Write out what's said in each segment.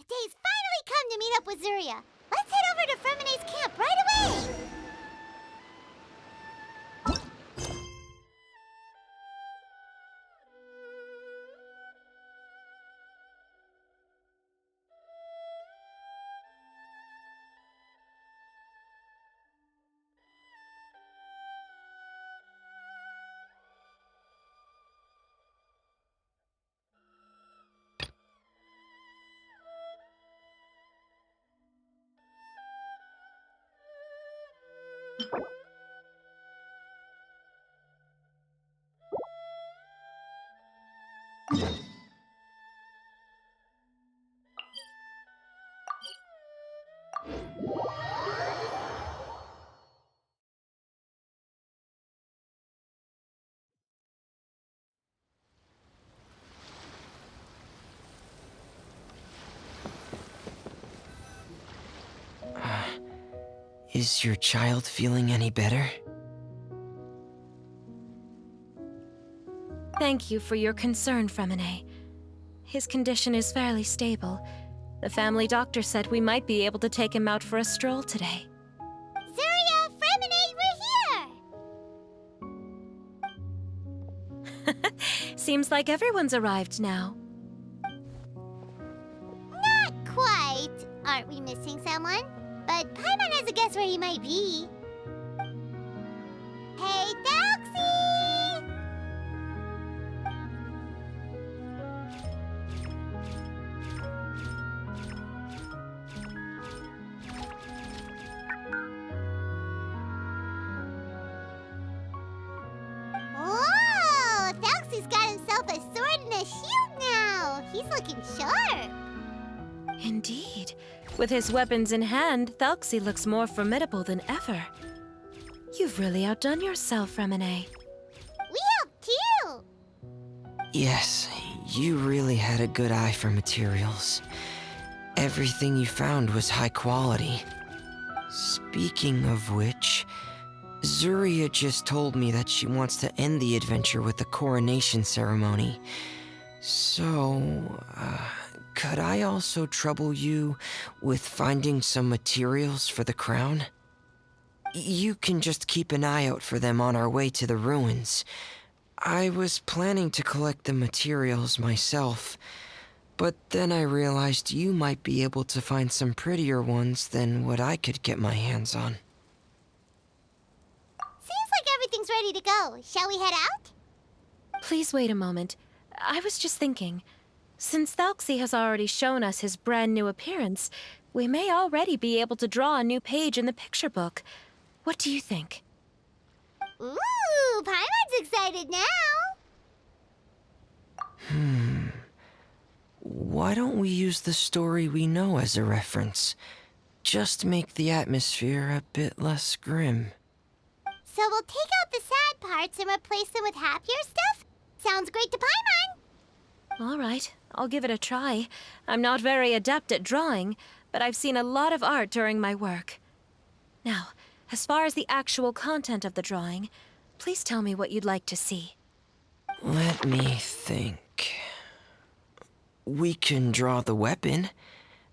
The day's finally come to meet up with Zuria. Let's head over to Freminet's camp right away! Is your child feeling any better? Thank you for your concern, Freminet. His condition is fairly stable. The family doctor said we might be able to take him out for a stroll today. Zuria, Freminet, we're here! Seems like everyone's arrived now. Not quite. Aren't we missing someone? But Paimon has a guess where he might be. Hey, Thelxie! Whoa! Thelxie's got himself a sword and a shield now! He's looking sharp! Indeed. With his weapons in hand, Thelxie looks more formidable than ever. You've really outdone yourself, Freminet. We helped too! Yes, you really had a good eye for materials. Everything you found was high quality. Speaking of which, Zuria just told me that she wants to end the adventure with the coronation ceremony. So, could I also trouble you with finding some materials for the crown? You can just keep an eye out for them on our way to the ruins. I was planning to collect the materials myself, but then I realized you might be able to find some prettier ones than what I could get my hands on. Seems like everything's ready to go. Shall we head out? Please wait a moment. I was just thinking. Since Thelxie has already shown us his brand new appearance, we may already be able to draw a new page in the picture book. What do you think? Ooh, Paimon's excited now! Why don't we use the story we know as a reference? Just make the atmosphere a bit less grim. So we'll take out the sad parts and replace them with happier stuff? Sounds great to Paimon! All right, I'll give it a try. I'm not very adept at drawing, but I've seen a lot of art during my work. Now, as far as the actual content of the drawing, please tell me what you'd like to see. Let me think. We can draw the weapon.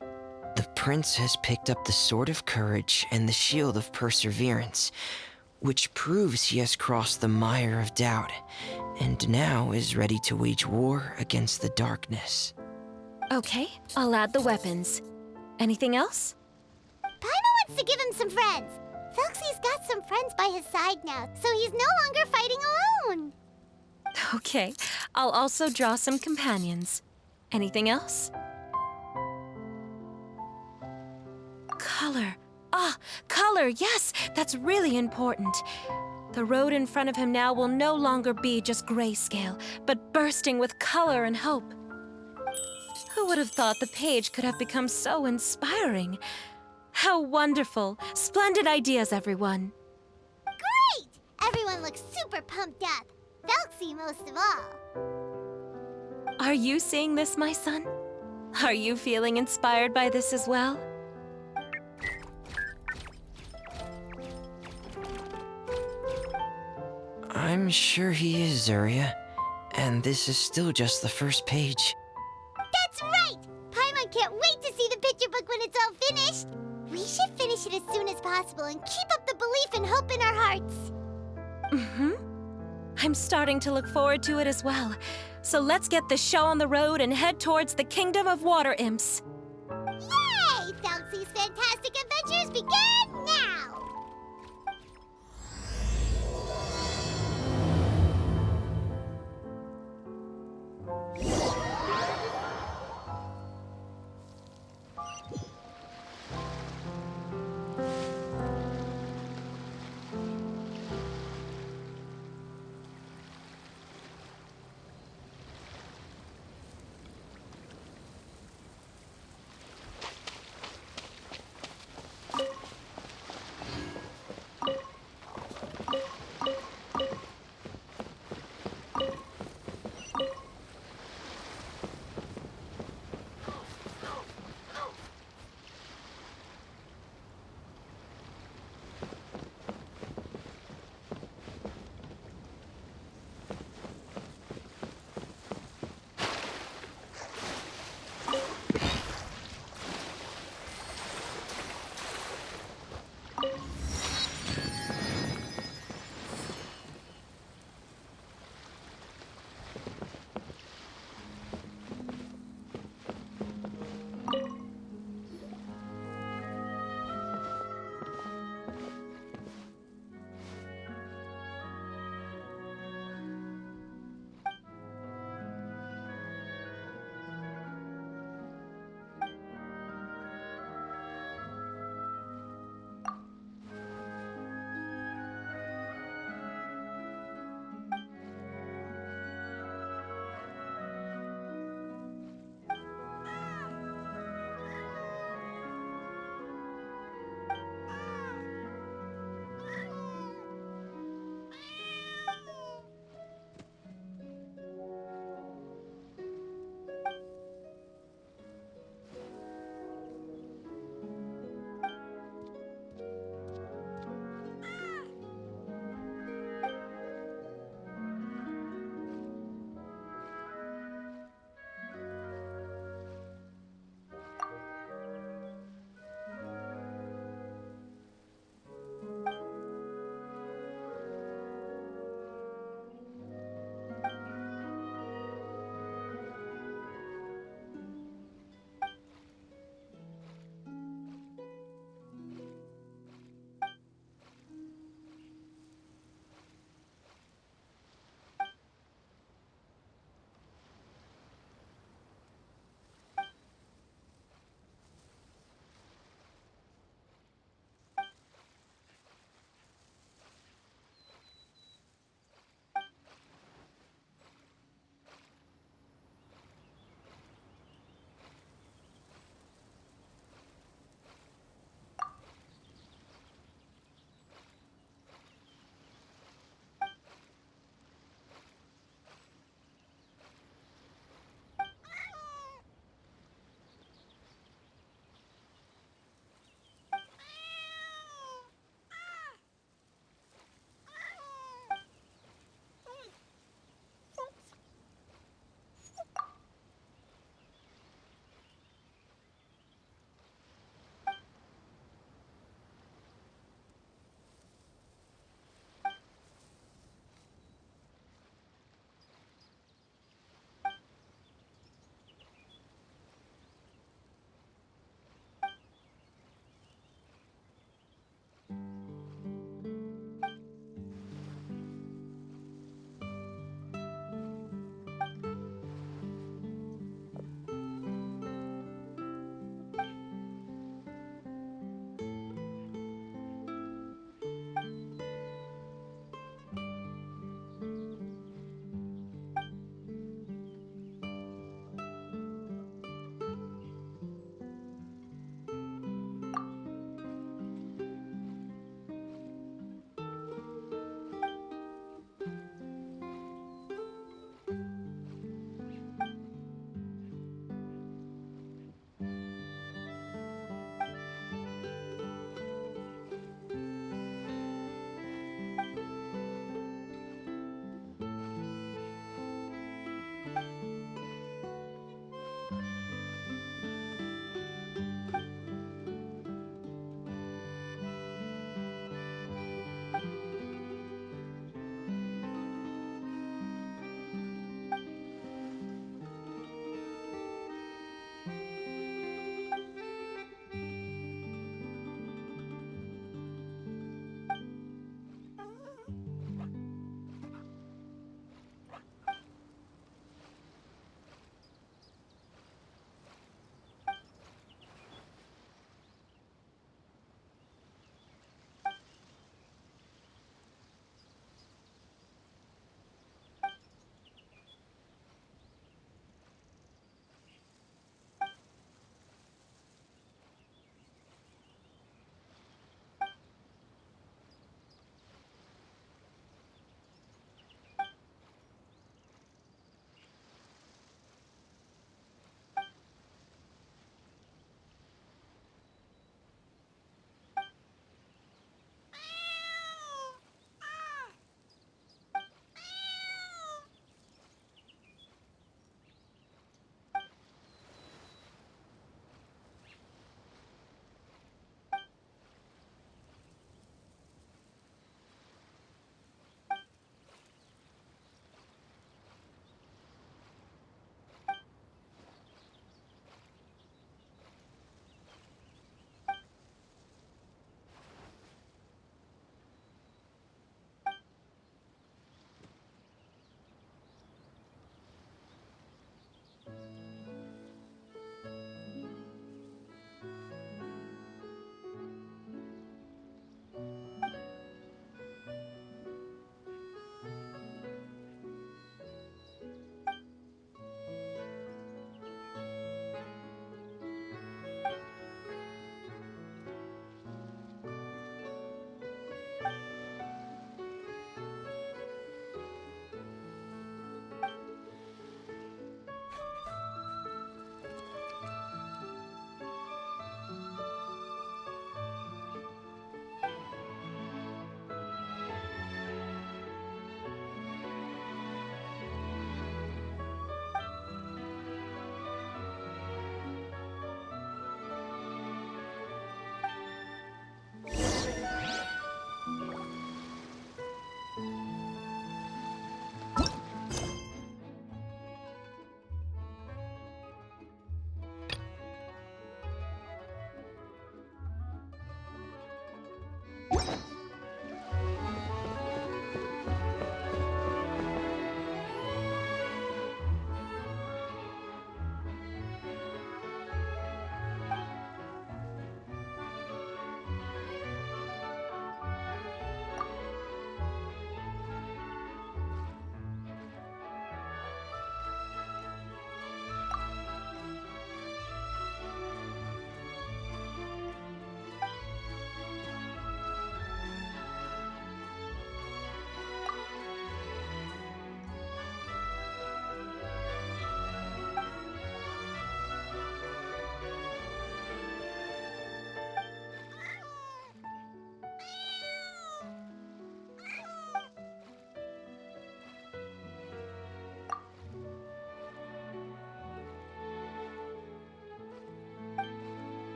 The prince has picked up the Sword of Courage and the Shield of Perseverance, which proves he has crossed the mire of doubt, and now is ready to wage war against the darkness. Okay, I'll add the weapons. Anything else? Paimon wants to give him some friends. Thelxie's got some friends by his side now, so he's no longer fighting alone. Okay, I'll also draw some companions. Anything else? Color. Ah, color, yes! That's really important. The road in front of him now will no longer be just grayscale, but bursting with color and hope. Who would have thought the page could have become so inspiring? How wonderful! Splendid ideas, everyone. Great! Everyone looks super pumped up. Thelxie most of all. Are you seeing this, my son? Are you feeling inspired by this as well? I'm sure he is, Zuria. And this is still just the first page. That's right! Paimon can't wait to see the picture book when it's all finished. We should finish it as soon as possible and keep up the belief and hope in our hearts. Mm-hmm. I'm starting to look forward to it as well. So let's get the show on the road and head towards the Kingdom of Water Imps. Yay! Thelxie's Fantastic Adventures begin now!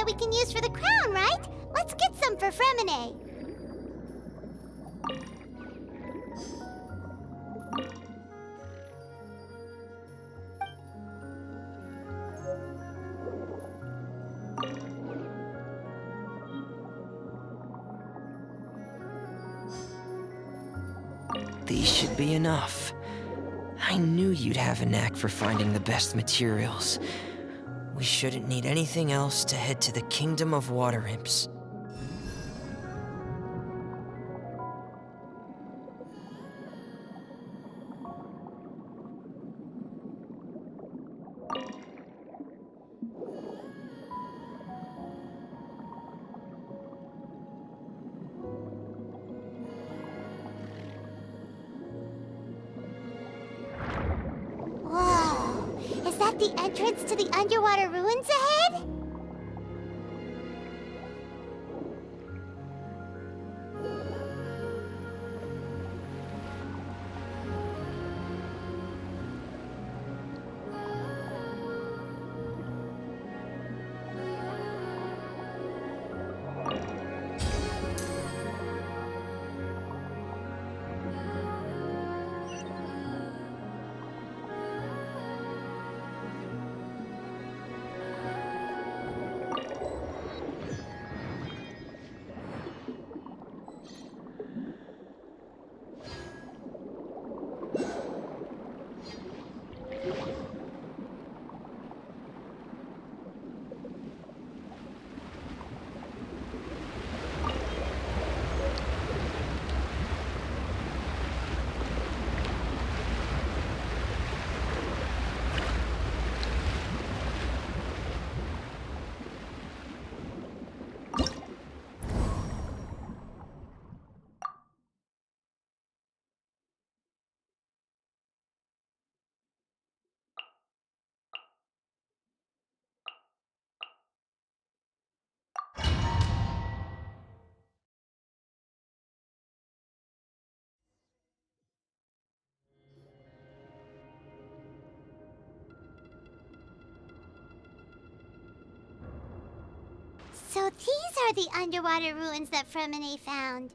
that we can use for the crown, right? Let's get some for Freminet. These should be enough. I knew you'd have a knack for finding the best materials. We shouldn't need anything else to head to the Kingdom of Water Imps. Whoa! Is that the entrance to the underwater ruins ahead? So these are the underwater ruins that Freminet found.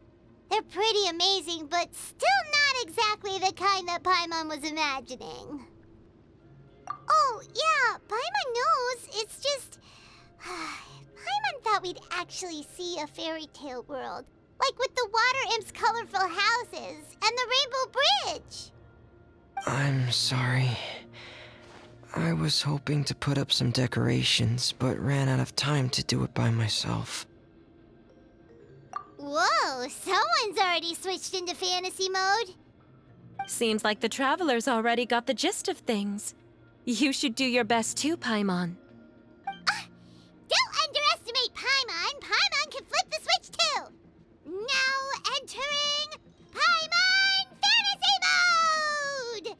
They're pretty amazing, but still not exactly the kind that Paimon was imagining. Oh, yeah, Paimon knows. It's just... Paimon thought we'd actually see a fairy tale world. Like with the Water Imp's colorful houses and the Rainbow Bridge. I'm sorry. I was hoping to put up some decorations, but ran out of time to do it by myself. Whoa, someone's already switched into fantasy mode. Seems like the travelers already got the gist of things. You should do your best too, Paimon. Don't underestimate Paimon. Paimon can flip the switch too. Now entering Paimon Fantasy Mode!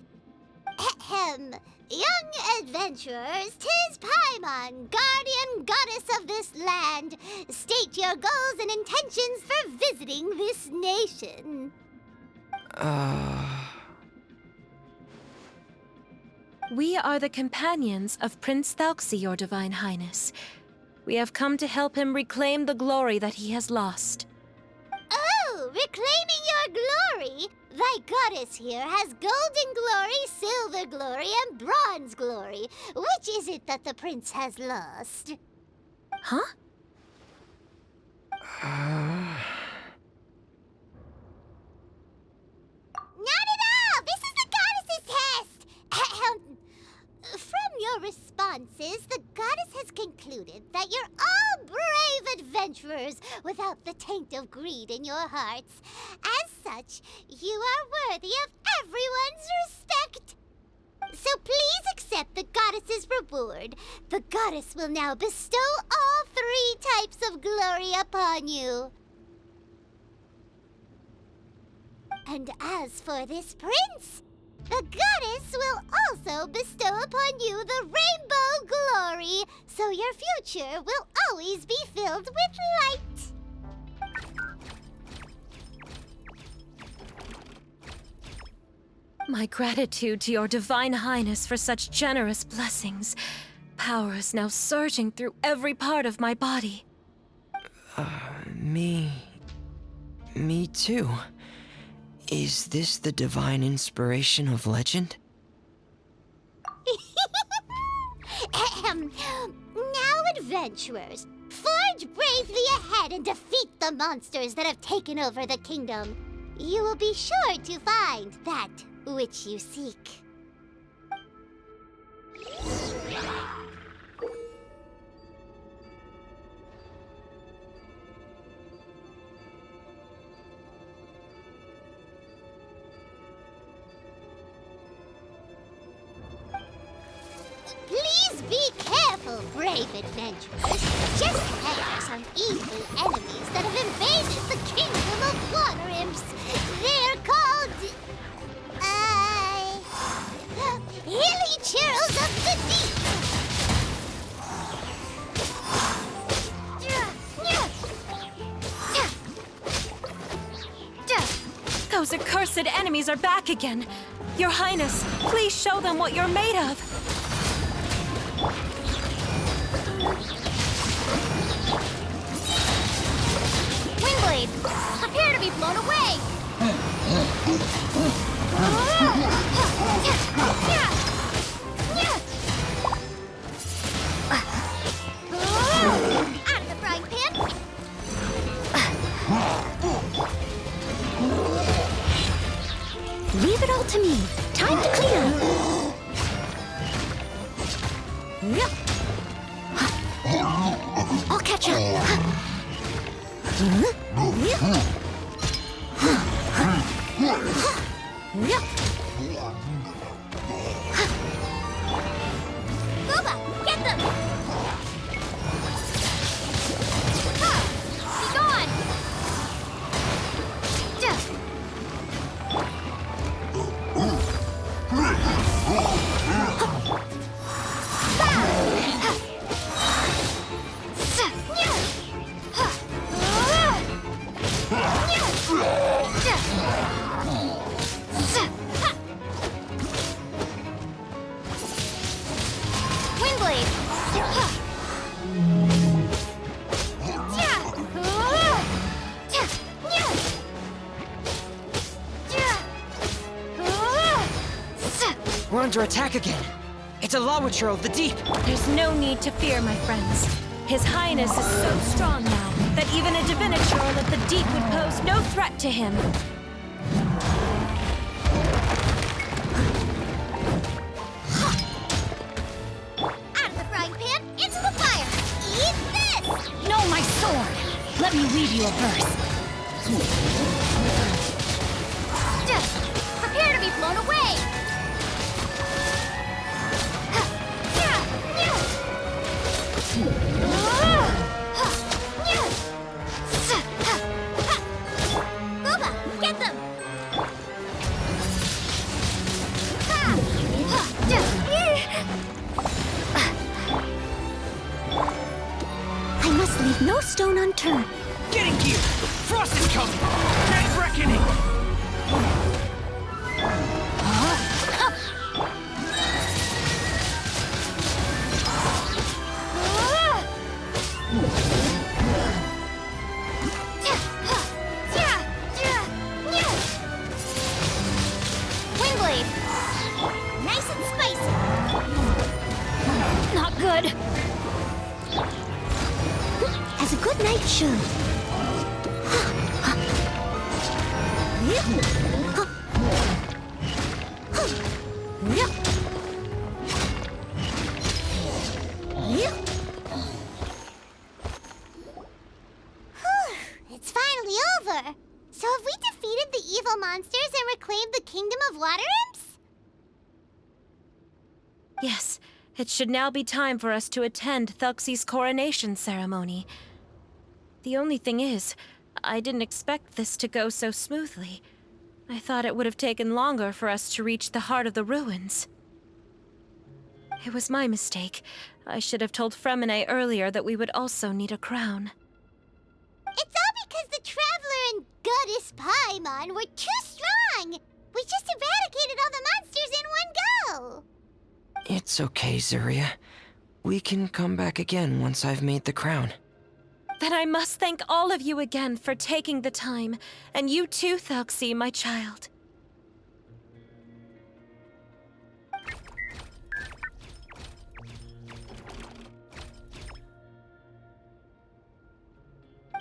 Ahem. Young adventurers, 'tis Paimon, guardian goddess of this land. State your goals and intentions for visiting this nation. We are the companions of Prince Thelxie, your Divine Highness. We have come to help him reclaim the glory that he has lost. Oh, reclaiming your glory? Thy goddess here has golden glory, silver glory, and bronze glory. Which is it that the prince has lost? Huh? Not at all! This is the goddess's test! Ahem. From your responses, the goddess has concluded that you're all brave adventurers without the taint of greed in your hearts. As such, you are worthy of everyone's respect. So please accept the goddess's reward. The goddess will now bestow all 3 types of glory upon you. And as for this prince, the goddess will also bestow upon you the rainbow glory, so your future will always be filled with light. My gratitude to your Divine Highness for such generous blessings. power is now surging through every part of my body. Me too. Is this the divine inspiration of legend? Now, adventurers, forge bravely ahead and defeat the monsters that have taken over the kingdom. You will be sure to find that which you seek. Please be careful, brave adventurers. Just ahead are some evil enemies that have invaded the kingdom of water imps. They're called... Hilly Churls of the Deep. Those accursed enemies are back again. Your Highness, please show them what you're made of. Wingblade, prepare to be blown away! Out of the frying pan! Leave it all to me. Time to clean up. I'll catch up. Booba, get them! Be gone! Wingblade! We're under attack again. It's a Lawitcher of the Deep. There's no need to fear, my friends. His Highness is so strong now that even a Diviniture of the Deep would pose no threat to him. Out of the frying pan, into the fire! Eat this! No, my sword! Let me read you a verse. Prepare to be blown away! Booba, get them! I must leave no stone unturned. Getting gear! Frost is coming! Night reckoning! Wingblade! Nice and spicy! Not good. As a good knight should. It's finally over! So have we defeated the evil monsters and reclaimed the kingdom of water imps? Yes, it should now be time for us to attend Thelxie's coronation ceremony. The only thing is, I didn't expect this to go so smoothly. I thought it would have taken longer for us to reach the heart of the ruins. It was my mistake. I should have told Freminet earlier that we would also need a crown. It's all because the Traveler and Goddess Paimon were too strong! We just eradicated all the monsters in one go! It's okay, Zuria. We can come back again once I've made the crown. Then I must thank all of you again for taking the time, and you too, Thelxie, my child.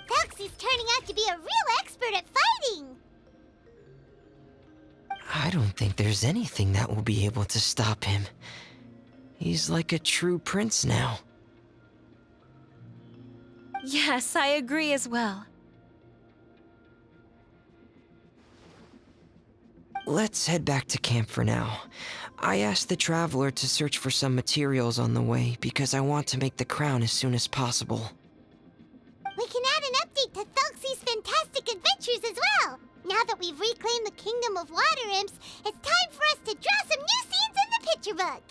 Thelxie's turning out to be a real expert at fighting! I don't think there's anything that will be able to stop him. He's like a true prince now. Yes, I agree as well. Let's head back to camp for now. I asked the traveler to search for some materials on the way because I want to make the crown as soon as possible. We can add an update to Thelxie's fantastic adventures as well! Now that we've reclaimed the Kingdom of Water Imps, it's time for us to draw some new scenes in the picture book!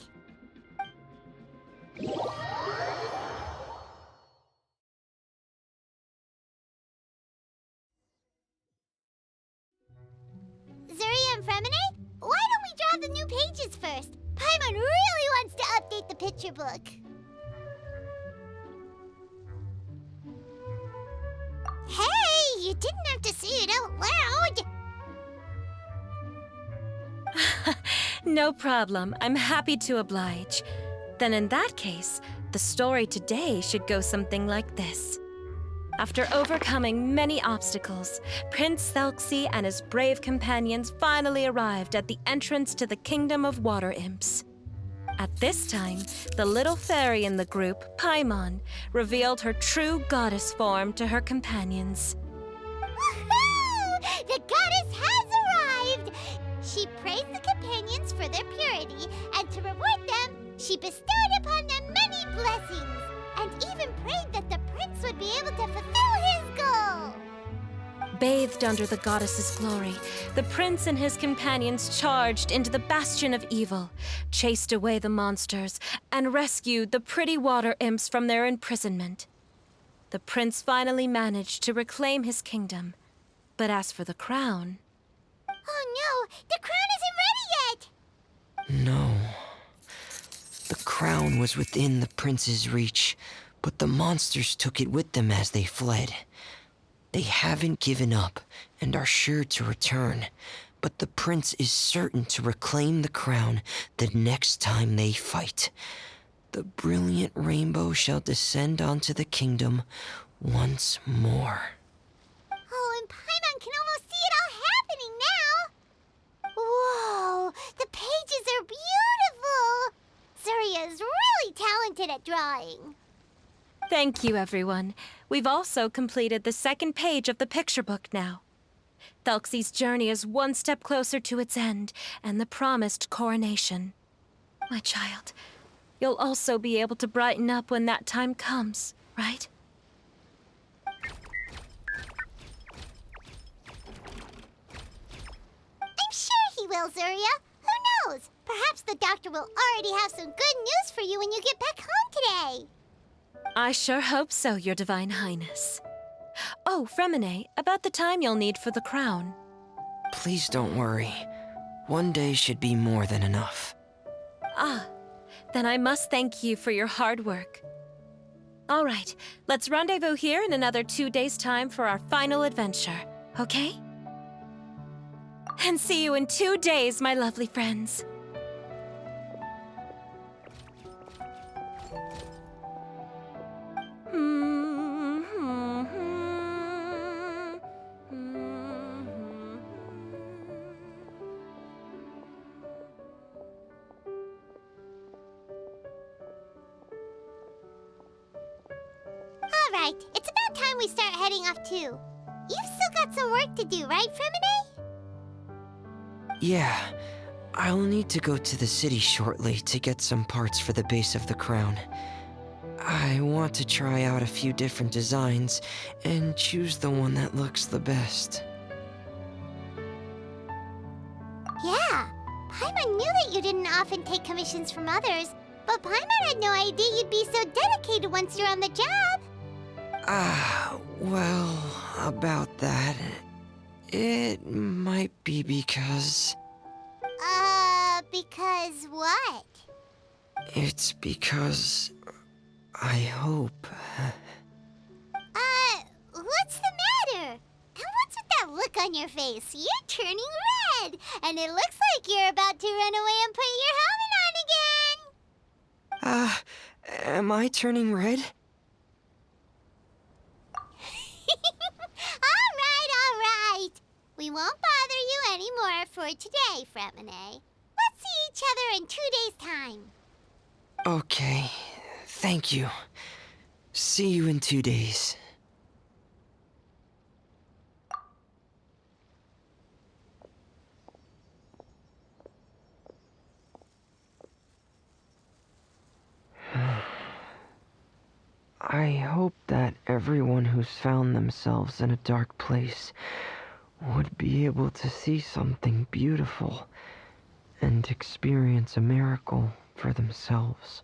Zuria and Freminet, why don't we draw the new pages first? Paimon really wants to update the picture book. Hey, you didn't have to say it out loud. No problem. I'm happy to oblige. Then in that case, the story today should go something like this. After overcoming many obstacles, Prince Thelxie and his brave companions finally arrived at the entrance to the Kingdom of Water Imps. At this time, the little fairy in the group, Paimon, revealed her true goddess form to her companions. Woohoo! The goddess has arrived! She praised the companions for their purity, and to reward them, she bestowed upon them many blessings, and even prayed that the prince would be able to fulfill his goal. Bathed under the goddess's glory, the prince and his companions charged into the bastion of evil, chased away the monsters, and rescued the pretty water imps from their imprisonment. The prince finally managed to reclaim his kingdom. But as for the crown... Oh no, the crown isn't ready yet! No. The crown was within the prince's reach, but the monsters took it with them as they fled. They haven't given up and are sure to return, but the prince is certain to reclaim the crown the next time they fight. The brilliant rainbow shall descend onto the kingdom once more. Oh, and Paimon can almost see it all happening now! Whoa, the pages are beautiful! Zuria is really talented at drawing. Thank you, everyone. We've also completed the second page of the picture book now. Thelxie's journey is one step closer to its end and the promised coronation. My child, you'll also be able to brighten up when that time comes, right? I'm sure he will, Zuria. Who knows? Perhaps the doctor will already have some good news for you when you get back home today. I sure hope so, Your Divine Highness. Oh, Freminet, about the time you'll need for the crown. Please don't worry. One day should be more than enough. Ah, then I must thank you for your hard work. All right, let's rendezvous here in another 2 days' time for our final adventure, okay? And see you in 2 days, my lovely friends. All right, it's about time we start heading off too. You've still got some work to do, right, Freminet? Yeah, I'll need to go to the city shortly to get some parts for the base of the crown. I want to try out a few different designs and choose the one that looks the best. Yeah, Paimon knew that you didn't often take commissions from others, but Paimon had no idea you'd be so dedicated once you're on the job. Well, about that, it might be because... Because what? It's because I hope. What's the matter? And what's with that look on your face? You're turning red, and it looks like you're about to run away and put your helmet on again. Am I turning red? All right. We won't bother you anymore for today, Freminet. Let's see each other in 2 days' time. Okay, thank you. See you in 2 days. I hope that everyone who's found themselves in a dark place would be able to see something beautiful and experience a miracle for themselves.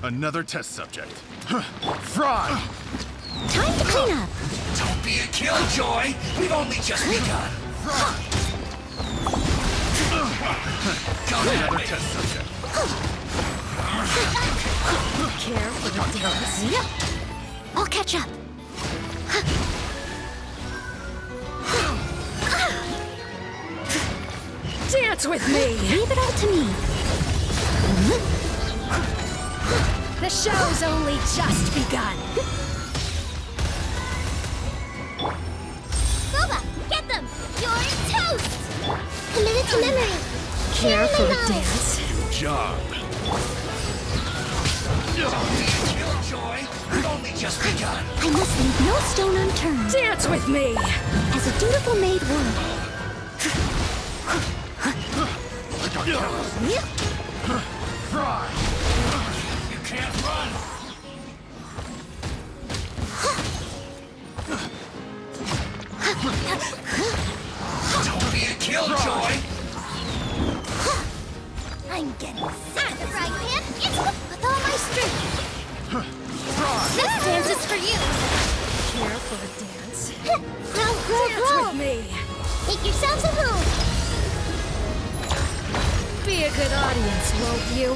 Another test subject. Fry! Time to clean up. Don't be a killjoy! We've only just begun! Another test subject. Care for the dance? Yep. I'll catch up. Dance with me! Leave it all to me. The show's only just begun. Boba, get them! You're toast! Committed to memory. Care for a knowledge. dance? Job. Don't be a killjoy! We've only just begun! I must leave no stone unturned. Dance with me! As a dutiful maid would. Fry! You can't run! Don't be a killjoy! I'm getting sick of the frying pan. It's with all my strength. This dance is for you. Care for a dance? Grow, Dance with me! Make yourselves at home. Be a good audience, won't you?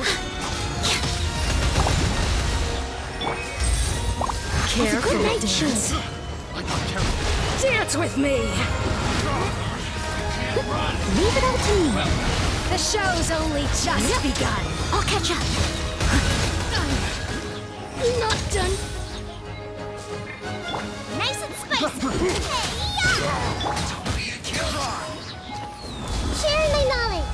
Care for a night dance? Dance with me! Leave it all to me. The show's only just begun. I'll catch up. Not done. Nice and spicy. Hey-ya! Don't be a killjoy! Sharing my knowledge.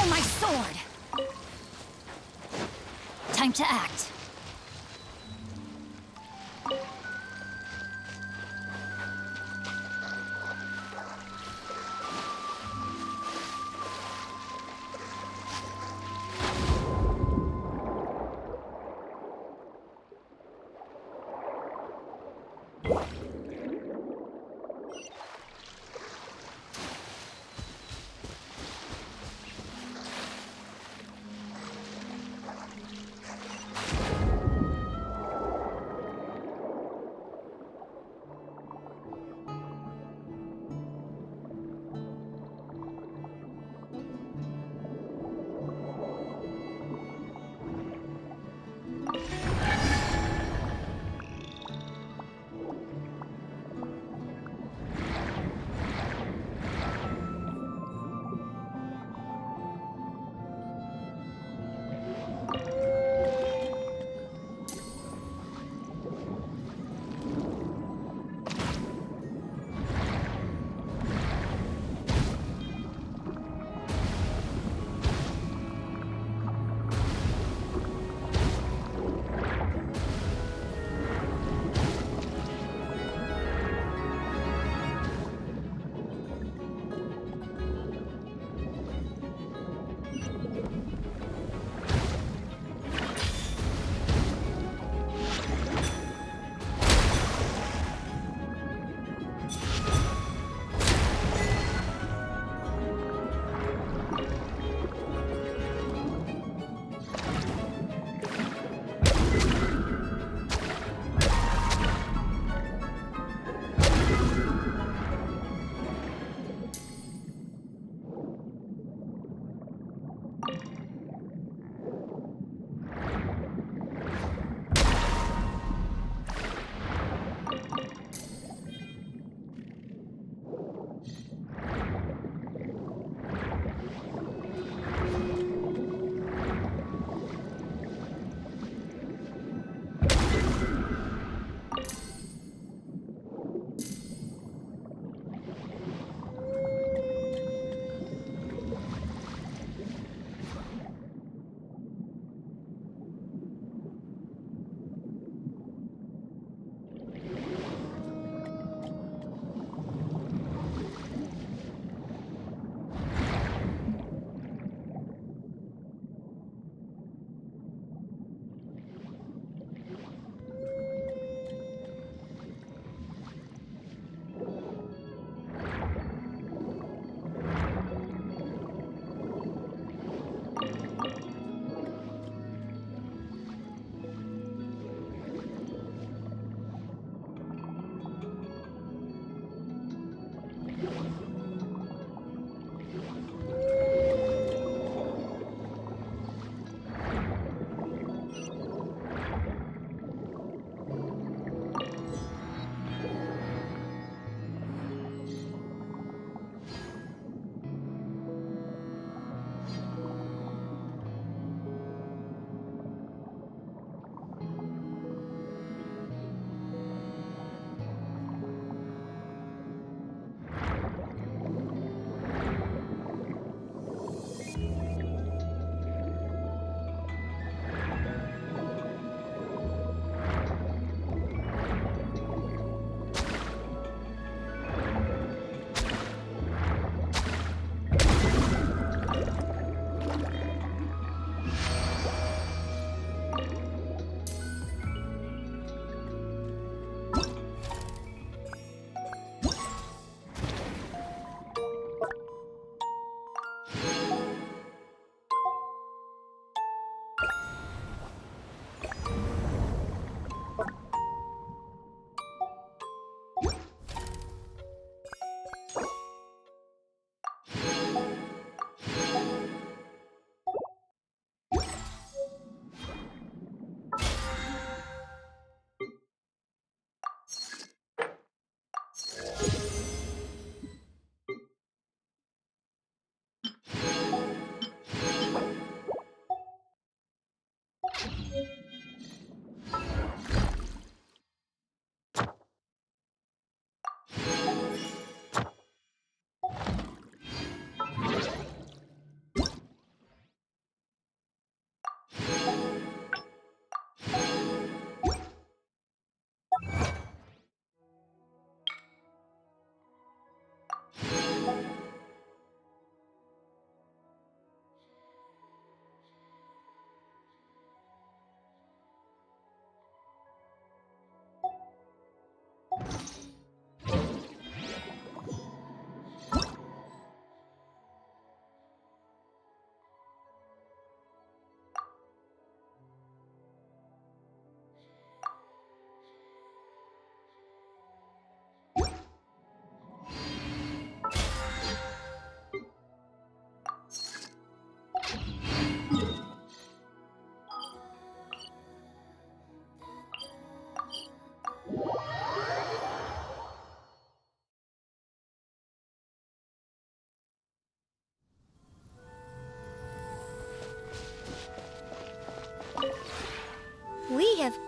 My sword! Time to act.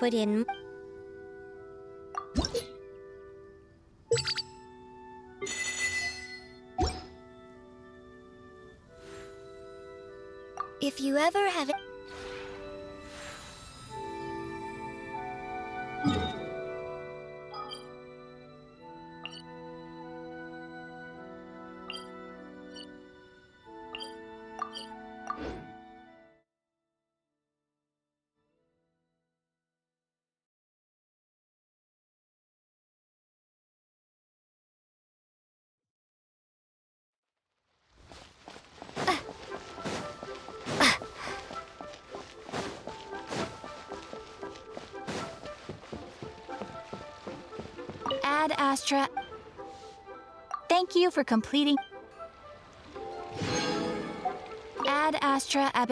put in... If you ever have... Ad Astra. Thank you for completing. Ad Astra Ab...